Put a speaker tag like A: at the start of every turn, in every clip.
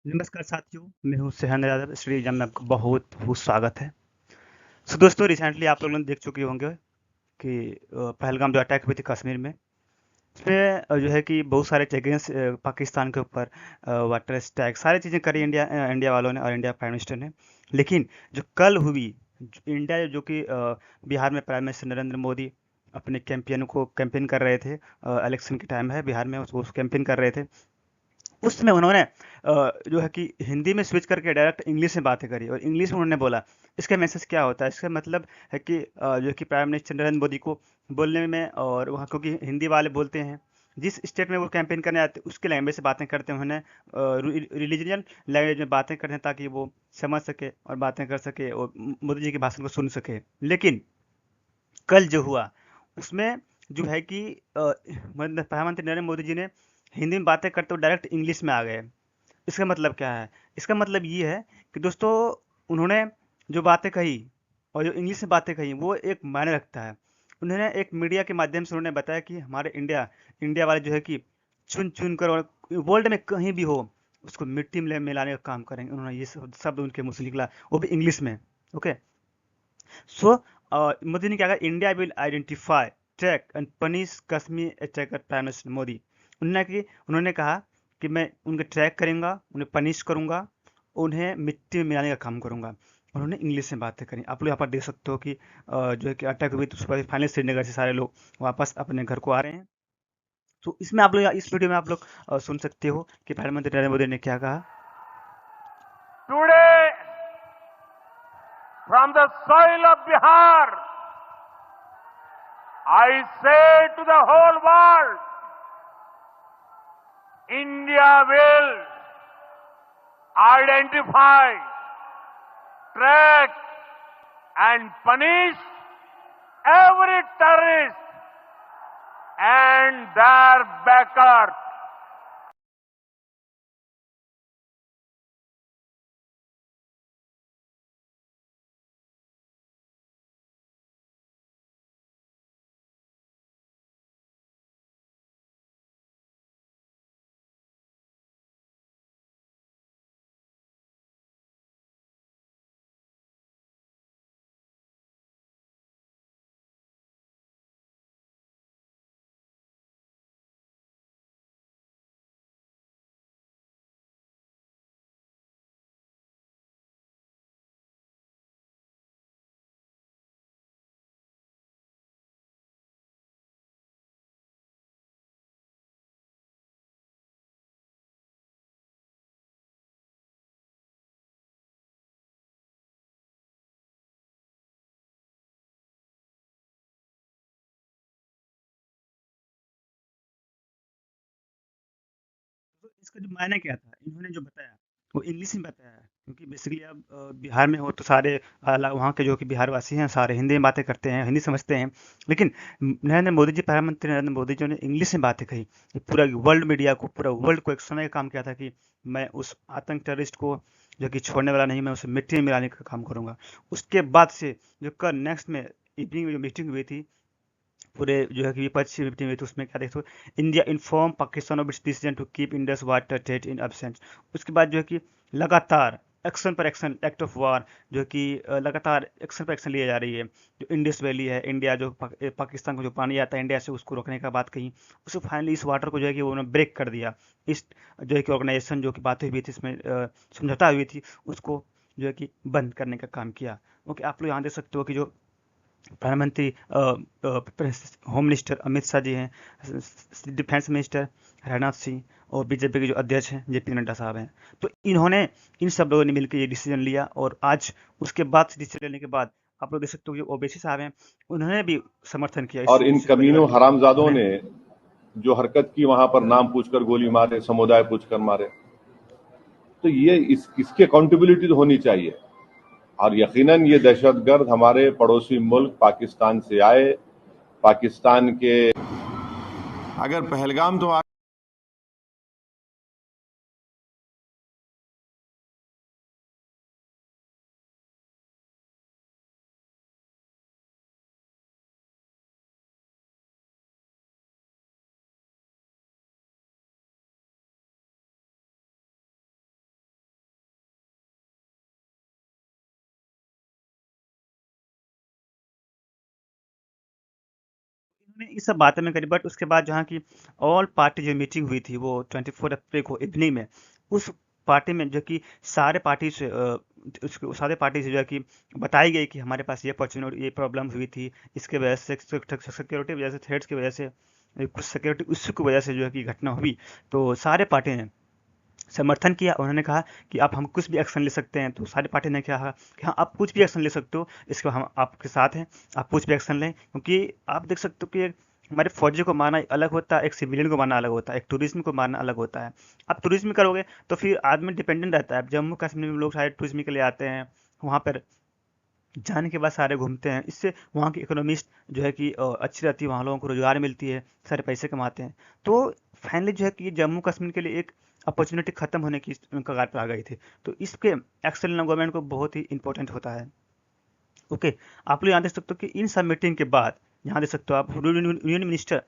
A: नमस्कार साथियों, मैं हूँ सेहन यादव। श्रीजम में आपका बहुत बहुत स्वागत है। सो दोस्तों, रिसेंटली आप लोगों ने देख चुके होंगे कि पहलगाम जो अटैक हुई थी कश्मीर में, उसमें जो है कि बहुत सारे अगेंस्ट पाकिस्तान के ऊपर वाटर स्ट्राइक सारी चीज़ें करी इंडिया वालों ने और इंडिया प्राइम मिनिस्टर ने। लेकिन जो कल हुई, इंडिया जो कि बिहार में प्राइम मिनिस्टर नरेंद्र मोदी अपने कैंपेन कर रहे थे। इलेक्शन के टाइम है बिहार में, उस कैंपेन कर रहे थे। उसमें उन्होंने जो है कि हिंदी में स्विच करके डायरेक्ट इंग्लिश में बातें करी और इंग्लिश में उन्होंने बोला। इसका मैसेज क्या होता है? इसका मतलब है कि जो कि प्राइम मिनिस्टर नरेंद्र मोदी को बोलने में, और वहाँ क्योंकि हिंदी वाले बोलते हैं, जिस स्टेट में वो कैंपेन करने आते हैं उसके लैंग्वेज से बातें करते हैं, उन्हें रिलीजन लैंग्वेज में बातें करते हैं ताकि वो समझ सके और बातें कर सके और मोदी जी के भाषण को सुन सके। लेकिन कल जो हुआ उसमें जो है कि मतलब प्रधानमंत्री नरेंद्र मोदी जी ने हिंदी में बातें करते हुए डायरेक्ट इंग्लिश में आ गए। इसका मतलब क्या है? इसका मतलब ये है कि दोस्तों, उन्होंने जो बातें कही और जो इंग्लिश में बातें कही वो एक मायने रखता है। उन्होंने एक मीडिया के माध्यम से उन्होंने बताया कि हमारे इंडिया इंडिया वाले जो है कि चुन चुन कर और वर्ल्ड में कहीं भी हो उसको मिट्टी में मिलाने का काम करेंगे। उन्होंने ये शब्द उनके मुंह से निकला, वो भी इंग्लिश में। ओके। सो मोदी ने क्या कहा? India will identify, track and punish Kashmir attacker prime minister Modi. उन्होंने कहा कि मैं उनके ट्रैक करूंगा, उन्हें पनिश करूंगा, उन्हें मिट्टी में मिलाने का काम करूंगा। उन्होंने इंग्लिश में बातें करी। आप लोग यहाँ पर देख सकते हो कि जो है कि अटैक हुई तो उसके बाद फाइनली श्रीनगर से सारे लोग वापस अपने घर को आ रहे हैं। तो इसमें आप लोग, इस वीडियो में आप लोग सुन सकते हो कि प्रधानमंत्री नरेंद्र मोदी ने क्या कहा।
B: Today, from the soil of Bihar, I say to the whole world, India will identify, track, and punish every terrorist and their backers.
A: तो इसका जो मायने क्या था, इन्होंने जो बताया वो इंग्लिश में बताया है, क्योंकि बेसिकली अब बिहार में हो तो सारे वहाँ के जो कि बिहार वासी हैं सारे हिंदी में बातें करते हैं, हिंदी समझते हैं। लेकिन नरेंद्र मोदी जी, प्रधानमंत्री नरेंद्र मोदी जी ने इंग्लिश में बातें कही। ये पूरा वर्ल्ड मीडिया को, पूरा वर्ल्ड को एक समय का काम किया था कि मैं उस आतंक टेररिस्ट को जो कि छोड़ने वाला नहीं, मैं उसे मिट्टी में मिलाने का काम करूंगा। उसके बाद से जो कल नेक्स्ट में इवनिंग में जो मीटिंग हुई थी पूरे जो है कि विपक्षी मीटिंग हुई थी, उसमें क्या देखो, India inform Pakistan of its decision to keep Indus water trade in absence. उसके बाद जो है कि लगातार एक्शन पर एक्शन, एक्ट ऑफ वार, जो कि लगातार एक्शन पर एक्शन लिए जा रही है। जो इंडस वैली है, इंडिया जो पाकिस्तान को जो पानी आता है इंडिया से, उसको रोकने का बात कही। उसको फाइनली इस वाटर को जो है कि उन्होंने ब्रेक कर दिया। इस जो है कि ऑर्गेनाइजेशन जो कि बातें हुई थी इसमें समझौता हुई थी, उसको जो है कि बंद करने का काम किया। ओके, आप लोग यहाँ देख सकते हो कि जो प्रधानमंत्री होम मिनिस्टर अमित शाह जी हैं, डिफेंस मिनिस्टर राजनाथ सिंह और बीजेपी के जो अध्यक्ष हैं जेपी नड्डा साहब हैं। तो इन्होंने, इन सब लोगों ने मिलकर ये डिसीजन लिया और आज उसके बाद डिसीजन लेने के बाद आप लोग देख सकते हो जो ओबीसी साहब हैं उन्होंने भी समर्थन किया इस
C: और इन
A: डिसीजन को लेकर
C: कमीनों
A: के।
C: हरामजादों
A: उन्हें
C: ने जो हरकत की वहां पर नाम पूछकर गोली मारे, समुदाय पूछकर मारे, तो ये इसकी अकाउंटेबिलिटी तो होनी चाहिए। और यकीनन ये दहशतगर्द हमारे पड़ोसी मुल्क पाकिस्तान से आए, पाकिस्तान के अगर पहलगाम तो
A: उन्होंने ये सब बातें में करी, बट उसके बाद जहाँ की ऑल पार्टी जो मीटिंग हुई थी वो 24 अप्रैल को इवनिंग में, उस पार्टी में जो कि सारे पार्टी से सारे पार्टी से जो है कि बताई गई कि हमारे पास ये अपॉर्चुनिटी, ये प्रॉब्लम हुई थी, इसके वजह से सिक्योरिटी वजह से, थ्रेड्स की वजह से, कुछ सिक्योरिटी इश्यू की वजह से जो है कि घटना हुई। तो सारे पार्टी ने समर्थन किया। उन्होंने कहा कि आप हम कुछ भी एक्शन ले सकते हैं। तो सारी पार्टी ने कहा कि हाँ, आप कुछ भी एक्शन ले सकते हो, इसके हम आपके साथ हैं, आप कुछ भी एक्शन लें। क्योंकि आप देख सकते हो कि हमारे फौजी को मारना अलग होता है, एक सिविलियन को मारना अलग होता है, एक टूरिज्म को मारना अलग होता है। आप टूरिज्म करोगे तो फिर आदमी डिपेंडेंट रहता है। अब जम्मू कश्मीर में लोग सारे टूरिज्म के लिए आते हैं, वहाँ पर जाने के बाद सारे घूमते हैं, इससे वहाँ की इकोनॉमिस्ट जो है कि अच्छी रहती है, वहाँ लोगों को रोजगार मिलती है, सारे पैसे कमाते हैं। तो फाइनली जो है कि जम्मू कश्मीर के लिए एक अपॉर्चुनिटी खत्म होने की कगार पर आ गई थी। तो इसके एक्शन लेना गवर्नमेंट को बहुत ही इंपॉर्टेंट होता है। ओके, आप लोग यहाँ देख सकते हो कि इन सब मीटिंग के बाद यहाँ देख सकते हो आप, union minister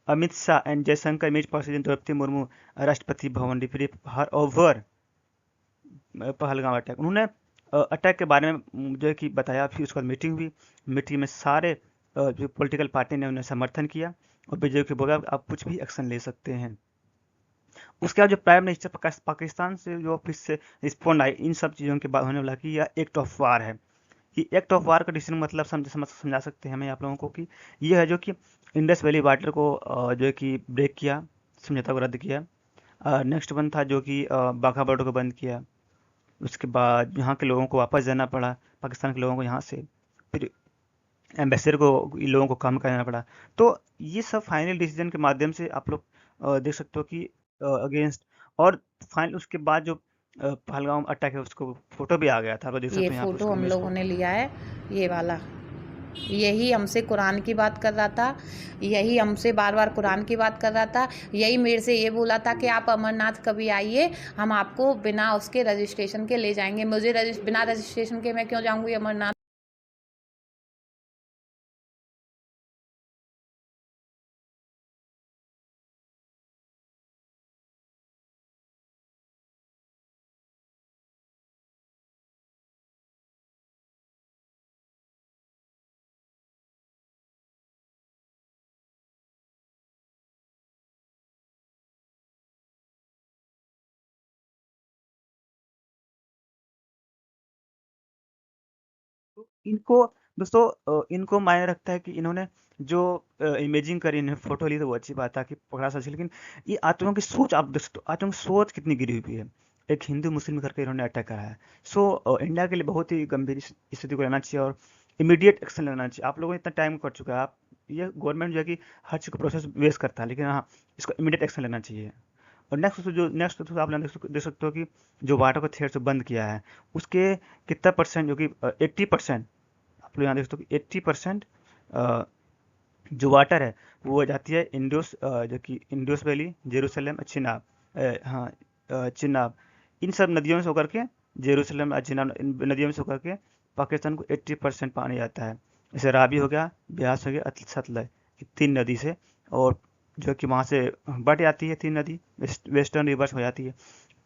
A: Amit Shah and Jaishankar meet president Droupadi Murmu Rashtrapati Bhavan रिप्री हर ओवर पहलगाम अटैक। उन्होंने अटैक के बारे में जो है कि बताया। फिर उसके बाद मीटिंग हुई, मीटिंग में सारे जो पॉलिटिकल पार्टी ने उन्हें समर्थन किया और बीजेपी को बोला आप कुछ भी एक्शन ले सकते हैं। उसके बाद जो प्राइम मिनिस्टर पाकिस्तान से जो फिर से रिस्पॉन्ड आई इन सब चीज़ों के बाद, होने वाला कि यह एक्ट ऑफ वार है। कि एक्ट ऑफ वार का डिसीजन मतलब समझा सकते हैं हमें आप लोगों को कि ये है जो कि इंडस वैली वाटर को जो है कि ब्रेक किया, समझौता को रद्द किया। नेक्स्ट वन था जो कि बाघा बॉर्डर को बंद किया। उसके बाद यहाँ के लोगों को वापस जाना पड़ा, पाकिस्तान के लोगों को यहाँ से। फिर एम्बेसडर को, इन लोगों को काम करना पड़ा। तो ये सब फाइनल डिसीजन के माध्यम से आप लोग देख सकते हो कि अगेंस्ट। और फाइनल उसके बाद जो पहलगाम अटैक है उसको फोटो भी आ गया था, आप लोग देख
D: ये
A: सकते हो यहाँ पे
D: फोटो
A: उसको
D: हम
A: इमेज
D: लोगों
A: को।
D: ने लिया है, ये वाला। यही हमसे कुरान की बात कर रहा था, यही हमसे बार बार कुरान की बात कर रहा था, यही मेरे से ये बोला था कि आप अमरनाथ कभी आइए, हम आपको बिना उसके रजिस्ट्रेशन के ले जाएंगे। मुझे बिना रजिस्ट्रेशन के मैं क्यों जाऊंगी अमरनाथ।
A: तो इनको दोस्तों इनको मायने रखता है कि इन्होंने जो इमेजिंग करी, इन्हें फोटो ली, तो वो अच्छी बात है कि पकड़ा सच। लेकिन ये आतंकों की सोच आप देख सकते हो, आतंकों की सोच कितनी गिरी हुई है। एक हिंदू मुस्लिम करके इन्होंने अटैक करा है। सो इंडिया के लिए बहुत ही गंभीर स्थिति को लेना चाहिए और इमीडिएट एक्शन लेना चाहिए। आप लोगों ने इतना टाइम कर चुका है, आप ये गवर्नमेंट जो है कि हर चीज़ का प्रोसेस वेस्ट करता है, लेकिन हाँ, इसको इमीडिएट एक्शन लेना चाहिए। और नेक्स्ट तो आप लोग देख सकते हो कि जो वाटर को थ्रेड से बंद किया है, उसके कितना परसेंट, जो कि 80%, आप लोग यहाँ देख सकते हो कि 80% जो वाटर है वो जाती है इंडोस, जो कि इंडोस वैली, जेरूसलम, चिनाब, हाँ, चिनाब, इन सब नदियों से होकर के, जेरूसलम और चिनाब, इन नदियों से होकर के पाकिस्तान को 80% पानी आता है। जैसे रावी हो गया, ब्यास हो गया, सतलज, ये 3 नदी से। और जो कि वहाँ से बढ़ जाती है 3 नदी, वेस्टर्न रिवर्स हो जाती है।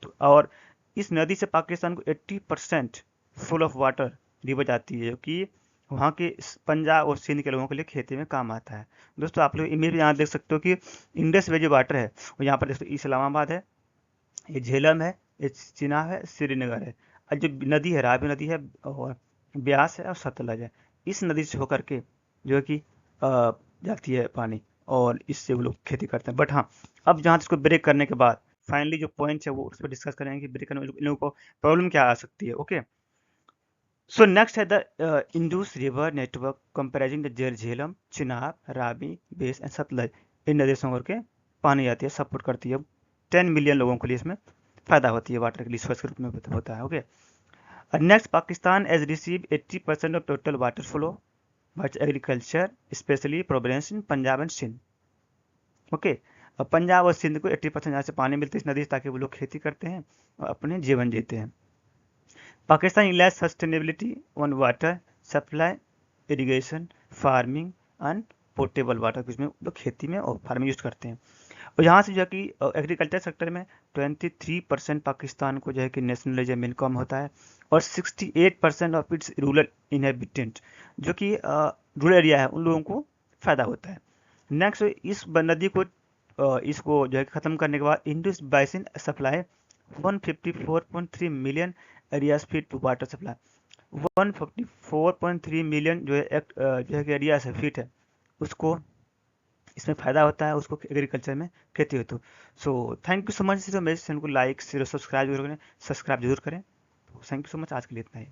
A: तो और इस नदी से पाकिस्तान को 80% फुल ऑफ वाटर रिवर जाती है, जो कि वहाँ के पंजाब और सिंध के लोगों के लिए खेती में काम आता है। दोस्तों आप लोग इमेज में यहाँ देख सकते हो कि इंडस वे जो वाटर है वो यहाँ पर देख सकते हो, इस्लामाबाद है, ये झेलम है, ये चिनाब है, श्रीनगर है। और जो नदी है, रावी नदी है, और ब्यास है और सतलज है। इस नदी से होकर के जो है कि जाती है पानी, और इससे वो लोग खेती करते हैं। बट हाँ, अब जहाँ इसको ब्रेक करने के बाद फाइनली जो पॉइंट है वो उस पर डिस्कस करेंगे कि ब्रेक करने में इन लोगों को प्रॉब्लम क्या आ सकती है। ओके, सो नेक्स्ट है the Indus river network comparing the Jhelum, Chenab, Ravi, Beas and Sutlej. इन नदियों से होकर के पानी आती है, सपोर्ट करती है। 10 मिलियन लोगों के लिए इसमें फायदा होती है, वाटर के रिसोर्स के रूप में होता है। Okay, next, Pakistan as receive 80% of total water flow but agriculture specially providence in Punjab and Sindh. Okay, Punjab और सिंध को 80% यहाँ से पानी मिलता है इस नदी से, ताकि वो लोग खेती करते हैं और अपने जीवन जीते हैं। Pakistan relies sustainability on water supply, irrigation, farming and portable water, जिसमें लोग खेती में और फार्मिंग यूज करते हैं। और यहाँ से जो है कि एग्रीकल्चर सेक्टर में 23% पाकिस्तान को जो है कि नेशनल जो इनकम होता है, और 68% ऑफ इट्स रूरल इनहेबिटेंट, जो कि रूरल एरिया है, उन लोगों को फायदा होता है। नेक्स्ट इस नदी को इसको जो है ख़त्म करने के बाद Indus basin supply 154.3 million areas feet to water supply 154.3 million जो है कि एरिया है फीट है, उसको इसमें फ़ायदा होता है उसको एग्रीकल्चर में खेती हेतु। So thank you so much. मेरे चैनल को लाइक शेयर सब्सक्राइब जरूर करें। Thank you so much. आज के लिए इतना ही।